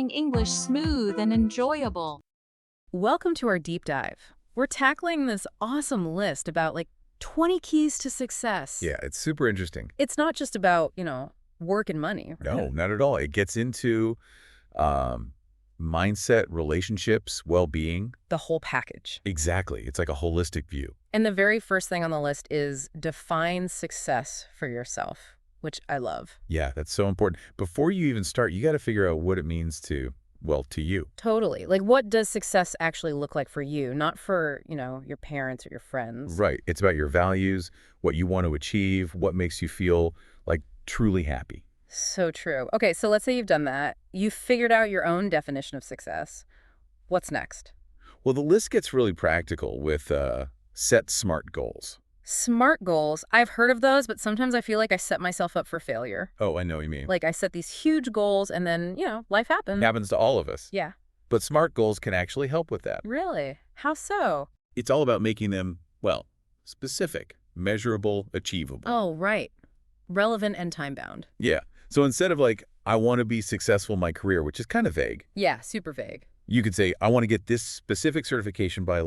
keeping English smooth and enjoyable. Welcome to our deep dive. We're tackling this awesome list about 20 keys to success. Yeah, it's super interesting. It's not just about, work and money. No, Right? not at all. It gets into um, mindset, relationships, well-being. The whole package. Exactly. It's like a holistic view. And the very first thing on the list is define success for yourself, which I love. Yeah, that's so important. Before you even start, you got to figure out what it means to you. Totally. What does success actually look like for you? Not for, your parents or your friends. Right. It's about your values, what you want to achieve, what makes you feel like truly happy. So true. Okay, so let's say you've done that. You've figured out your own definition of success. What's next? Well, the list gets really practical with set SMART goals. SMART goals. I've heard of those, but sometimes I feel like I set myself up for failure. Oh, I know what you mean. I set these huge goals and then, life happens. Happens to all of us. Yeah. But SMART goals can actually help with that. Really? How so? It's all about making them, specific, measurable, achievable. Oh, right. Relevant and time-bound. Yeah. So instead of I want to be successful in my career, which is kind of vague, Yeah, super vague. you could say, I want to get this specific certification by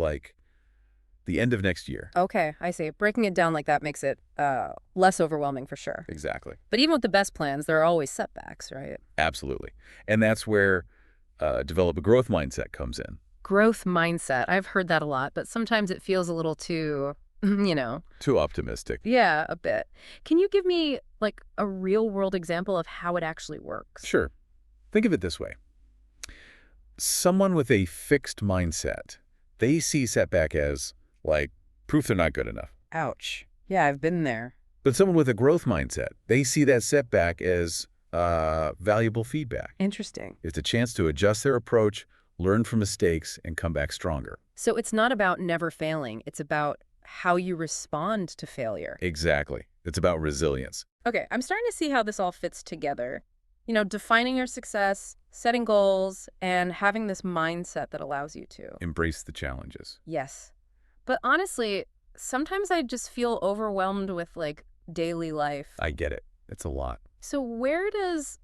the end of next year. Okay, I see. Breaking it down like that makes it less overwhelming for sure. Exactly. But even with the best plans, there are always setbacks, right? Absolutely. And that's where develop a growth mindset comes in. Growth mindset. I've heard that a lot, but sometimes it feels a little too, Too optimistic. Yeah, a bit. Can you give me a real world example of how it actually works? Sure. Think of it this way. Someone with a fixed mindset, they see setback as proof they're not good enough. Ouch. Yeah, I've been there. But someone with a growth mindset, they see that setback as valuable feedback. Interesting. It's a chance to adjust their approach, learn from mistakes, and come back stronger. So it's not about never failing. It's about how you respond to failure. Exactly. It's about resilience. Okay, I'm starting to see how this all fits together. Defining your success, setting goals, and having this mindset that allows you to. Embrace the challenges. Yes. But honestly, sometimes I just feel overwhelmed with daily life. I get it. It's a lot. So where does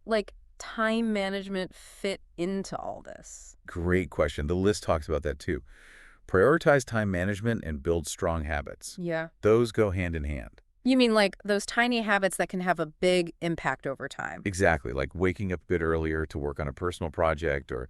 time management fit into all this? Great question. The list talks about that too. Prioritize time management and build strong habits. Yeah. Those go hand in hand. You mean those tiny habits that can have a big impact over time? Exactly. Like waking up a bit earlier to work on a personal project or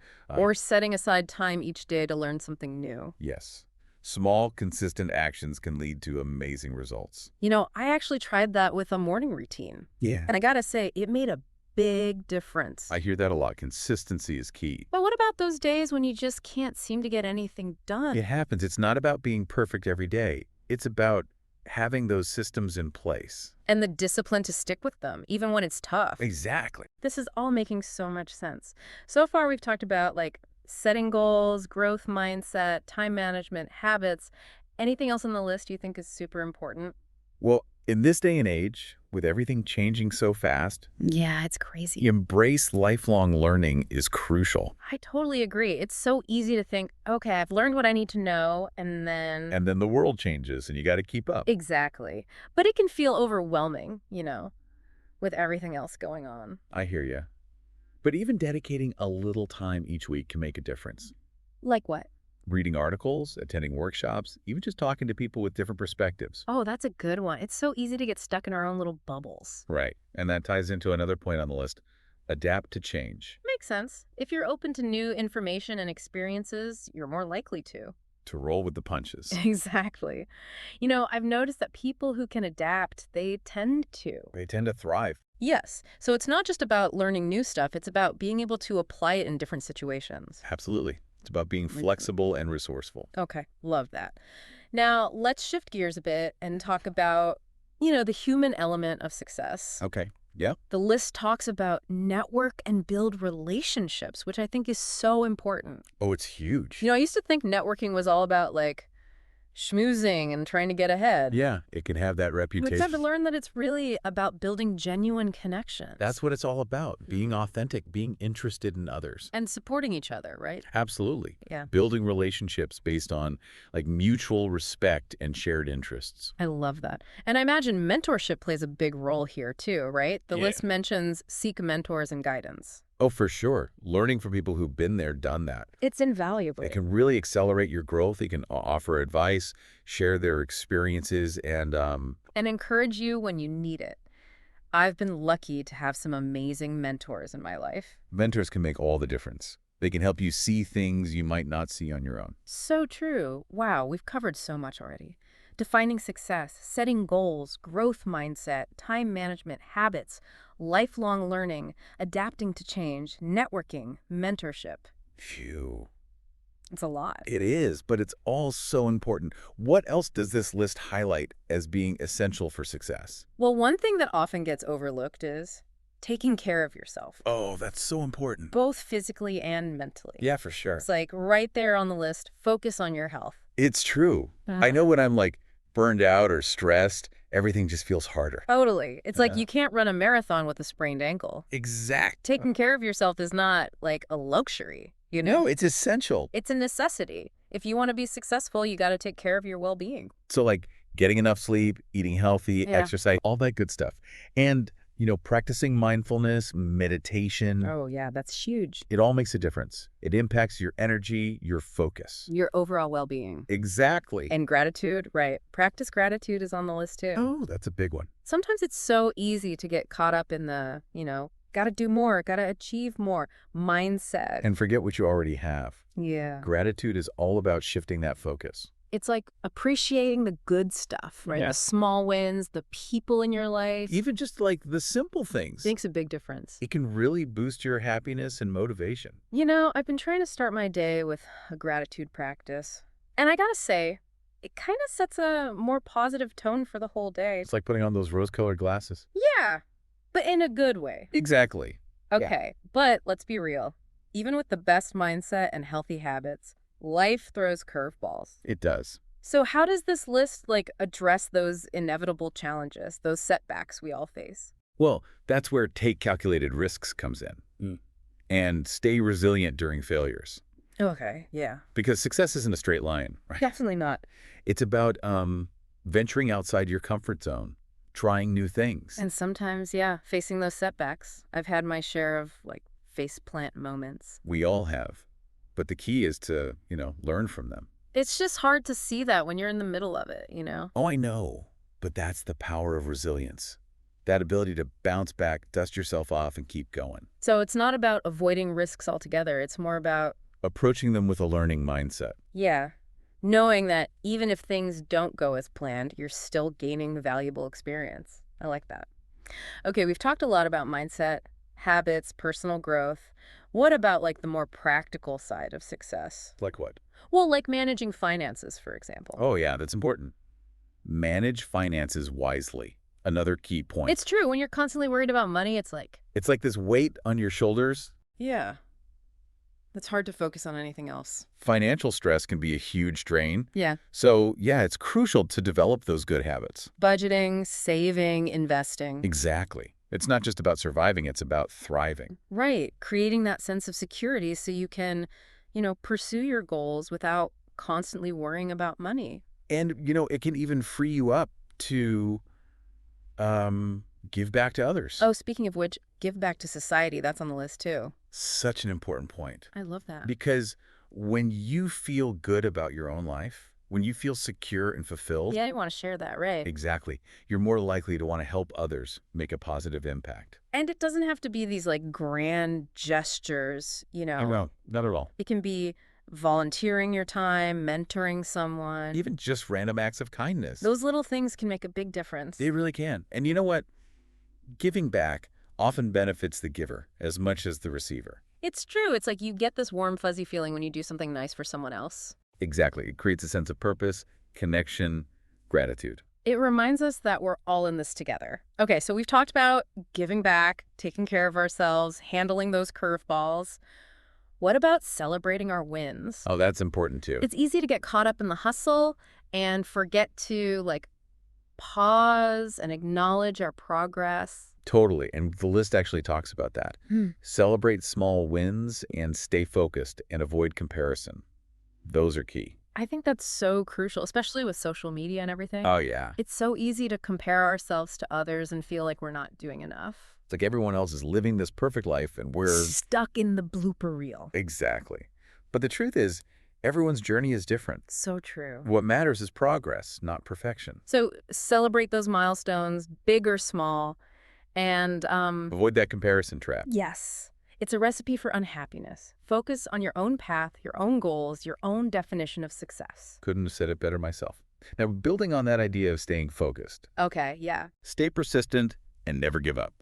Setting aside time each day to learn something new. yes. Small, consistent actions can lead to amazing results. I actually tried that with a morning routine. Yeah. And I gotta say, it made a big difference. I hear that a lot. Consistency is key. But what about those days when you just can't seem to get anything done? It happens. It's not about being perfect every day. It's about having those systems in place. And the discipline to stick with them, even when it's tough. Exactly. This is all making so much sense. So far, we've talked about setting goals, growth mindset, time management, habits. Anything else on the list you think is super important? Well, in this day and age, with everything changing so fast, Yeah, it's crazy. embrace lifelong learning is crucial. I totally agree. It's so easy to think, okay, I've learned what I need to know, and then... And then the world changes and you got to keep up. Exactly. But it can feel overwhelming, with everything else going on. I hear you. But even dedicating a little time each week can make a difference. Like what? Reading articles, attending workshops, even just talking to people with different perspectives. Oh, that's a good one. It's so easy to get stuck in our own little bubbles. Right. And that ties into another point on the list. Adapt to change. Makes sense. If you're open to new information and experiences, you're more likely to. To roll with the punches. Exactly. I've noticed that people who can adapt, they tend to. They tend to thrive. Yes. So it's not just about learning new stuff. It's about being able to apply it in different situations. Absolutely. It's about being flexible and resourceful. Okay. Love that. Now, let's shift gears a bit and talk about, the human element of success. Okay. Yeah. The list talks about network and build relationships, which I think is so important. Oh, it's huge. I used to think networking was all about schmoozing and trying to get ahead. Yeah, it can have that We've reputation. come to learn that it's really about building genuine connections. That's what it's all about. Being authentic, being interested in others. And supporting each other, right? Absolutely. Yeah. Building relationships based on mutual respect and shared interests. I love that. And I imagine mentorship plays a big role here too, right? The Yeah. list mentions seek mentors and guidance. Oh, for sure. Learning from people who've been there, done that. It's invaluable. It can really accelerate your growth. They can offer advice, share their experiences, and And encourage you when you need it. I've been lucky to have some amazing mentors in my life. mentors can make all the difference. They can help you see things you might not see on your own. So true. Wow, we've covered so much already. Defining success, setting goals, growth mindset, time management, habits, lifelong learning, adapting to change, networking, mentorship. Phew. It's a lot. It is, but it's all so important. What else does this list highlight as being essential for success? Well, one thing that often gets overlooked is taking care of yourself, Oh, that's so important. both physically and mentally. Yeah, for sure. It's like right there on the list, focus on your health. It's true. I know when I'm like burned out or stressed, everything just feels harder. Totally. It's like Yeah. you can't run a marathon with a sprained ankle. Exact. Taking care of yourself is not like a luxury, you know? No, it's essential. It's a necessity. If you want to be successful, you got to take care of your well-being. So like getting enough sleep, eating healthy, Yeah. exercise, all that good stuff. And, practicing mindfulness, meditation, Oh, yeah, that's huge. it all makes a difference. It impacts your energy, your focus. Your overall well-being. Exactly. And gratitude, right. Practice gratitude is on the list too. Oh, that's a big one. Sometimes it's so easy to get caught up in the, got to do more, got to achieve more mindset. And forget what you already have. Yeah. Gratitude is all about shifting that focus. It's like appreciating the good stuff, right? Yeah. The small wins, the people in your life. Even just like the simple things. Makes a big difference. It can really boost your happiness and motivation. I've been trying to start my day with a gratitude practice. And I gotta say, it kind of sets a more positive tone for the whole day. It's like putting on those rose-colored glasses. Yeah, but in a good way. Exactly. Okay, but let's be real. Even with the best mindset and healthy habits, life throws curveballs. It does. So how does this list address those inevitable challenges, those setbacks we all face? Well, that's where take calculated risks comes in. And stay resilient during failures. Okay, yeah. Because success isn't a straight line, right? Definitely not. It's about venturing outside your comfort zone, trying new things. And sometimes, yeah, facing those setbacks. I've had my share of faceplant moments. We all have. But the key is to, learn from them. It's just hard to see that when you're in the middle of it, Oh, I know. But that's the power of resilience. That ability to bounce back, dust yourself off, and keep going. So it's not about avoiding risks altogether. It's more about, Approaching them with a learning mindset. yeah, knowing that even if things don't go as planned, you're still gaining valuable experience. I like that. Okay, we've talked a lot about mindset, habits, personal growth. What about the more practical side of success? Like what? Well, like managing finances, for example. Oh, yeah, that's important. Manage finances wisely. Another key point. It's true. When you're constantly worried about money, it's like, It's like this weight on your shoulders. yeah, it's hard to focus on anything else. Financial stress can be a huge drain. Yeah. So, yeah, it's crucial to develop those good habits. Budgeting, saving, investing. Exactly. It's not just about surviving, it's about thriving. Right. Creating that sense of security so you can, pursue your goals without constantly worrying about money. And, it can even free you up to give back to others. Oh, speaking of which, give back to society. That's on the list too. Such an important point. I love that. Because when you feel good about your own life, when you feel secure and fulfilled, Yeah, you want to share that, right? exactly, you're more likely to want to help others make a positive impact. And it doesn't have to be these grand gestures, No, not at all. It can be volunteering your time, mentoring someone. Even just random acts of kindness. Those little things can make a big difference. They really can. And you know what? Giving back often benefits the giver as much as the receiver. It's true. It's like you get this warm, fuzzy feeling when you do something nice for someone else. Exactly. It creates a sense of purpose, connection, gratitude. It reminds us that we're all in this together. Okay, so we've talked about giving back, taking care of ourselves, handling those curveballs. What about celebrating our wins? Oh, that's important too. It's easy to get caught up in the hustle and forget to pause and acknowledge our progress. Totally. And the list actually talks about that. Celebrate small wins and stay focused and avoid comparison. Those are key. I think that's so crucial, especially with social media and everything. Oh, yeah. It's so easy to compare ourselves to others and feel like we're not doing enough. It's like everyone else is living this perfect life and we're... Stuck in the blooper reel. Exactly. But the truth is, everyone's journey is different. So true. What matters is progress, not perfection. So celebrate those milestones, big or small, and Avoid that comparison trap. yes, it's a recipe for unhappiness. Focus on your own path, your own goals, your own definition of success. Couldn't have said it better myself. Now, building on that idea of staying focused, Okay, yeah. stay persistent and never give up.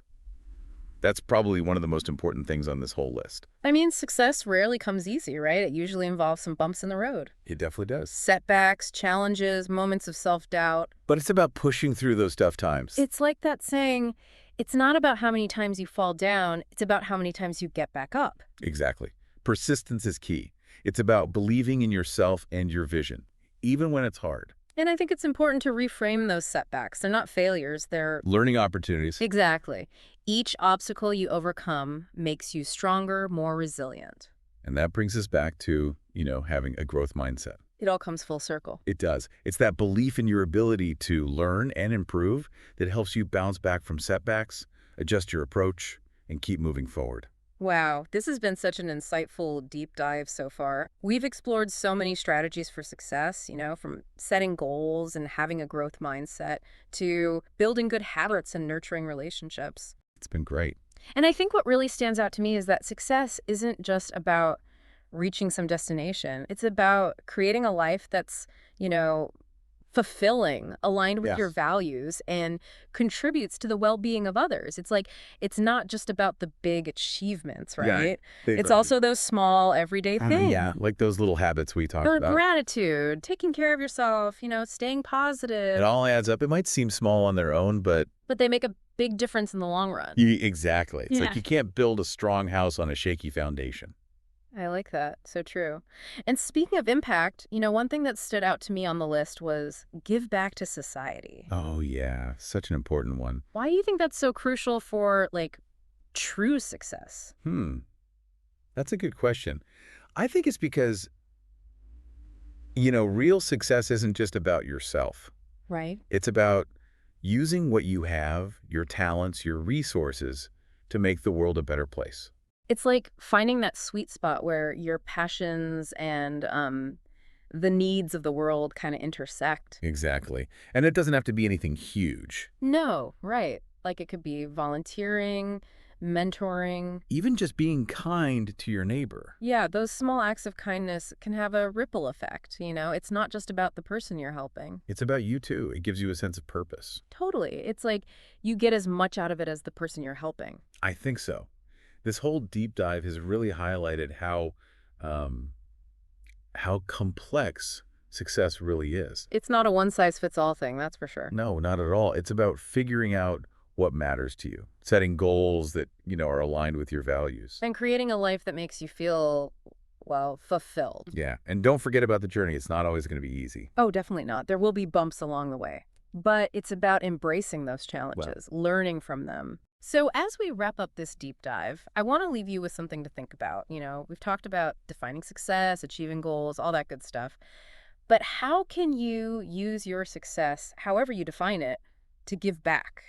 That's probably one of the most important things on this whole list. I mean, success rarely comes easy, right? It usually involves some bumps in the road. It definitely does. Setbacks, challenges, moments of self-doubt. But it's about pushing through those tough times. It's like that saying, it's not about how many times you fall down, it's about how many times you get back up. Exactly. Persistence is key. It's about believing in yourself and your vision, even when it's hard. And I think it's important to reframe those setbacks. They're not failures, they're... Learning opportunities. Exactly. Each obstacle you overcome makes you stronger, more resilient. And that brings us back to, having a growth mindset. It all comes full circle. It does. It's that belief in your ability to learn and improve that helps you bounce back from setbacks, adjust your approach, and keep moving forward. Wow, this has been such an insightful deep dive so far. We've explored so many strategies for success, from setting goals and having a growth mindset to building good habits and nurturing relationships. It's been great. And I think what really stands out to me is that success isn't just about reaching some destination. It's about creating a life that's, fulfilling, aligned with your Yes. values, and contributes to the well-being of others. It's like, it's not just about the big achievements, Yeah, right? big It's right. also those small, everyday things. Yeah, like those little habits we talked Or about. gratitude, taking care of yourself, staying positive. It all adds up. It might seem small on their own, but But they make a big difference in the long run. exactly. It's Yeah. like you can't build a strong house on a shaky foundation. I like that. So true. And speaking of impact, one thing that stood out to me on the list was give back to society. Oh, yeah. Such an important one. Why do you think that's so crucial for, true success? That's a good question. I think it's because, real success isn't just about yourself. Right? It's about using what you have, your talents, your resources, to make the world a better place. It's like finding that sweet spot where your passions and the needs of the world kind of intersect. Exactly. And it doesn't have to be anything huge. No, right. Like it could be volunteering, mentoring. Even just being kind to your neighbor. Yeah, those small acts of kindness can have a ripple effect, It's not just about the person you're helping. It's about you too. It gives you a sense of purpose. Totally. It's like you get as much out of it as the person you're helping. I think so. This whole deep dive has really highlighted how complex success really is. It's not a one-size-fits-all thing, that's for sure. No, not at all. It's about figuring out what matters to you, setting goals that, are aligned with your values. And creating a life that makes you feel, well, fulfilled. Yeah, and don't forget about the journey. It's not always going to be easy. Oh, definitely not. There will be bumps along the way. But it's about embracing those challenges, learning from them. So as we wrap up this deep dive, I want to leave you with something to think about. We've talked about defining success, achieving goals, all that good stuff. But how can you use your success, however you define it, to give back?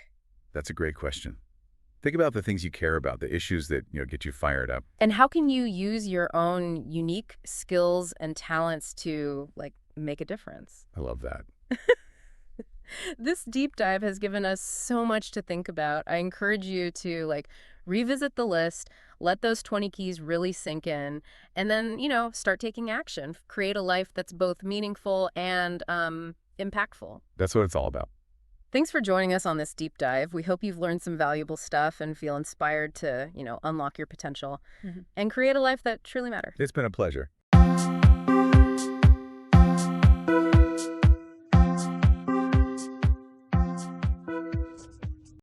That's a great question. Think about the things you care about, the issues that, get you fired up. And how can you use your own unique skills and talents to, make a difference? I love that. This deep dive has given us so much to think about. I encourage you to revisit the list, let those 20 keys really sink in, and then, start taking action. Create a life that's both meaningful and impactful. That's what it's all about. Thanks for joining us on this deep dive. We hope you've learned some valuable stuff and feel inspired to, unlock your potential and create a life that truly matters. It's been a pleasure.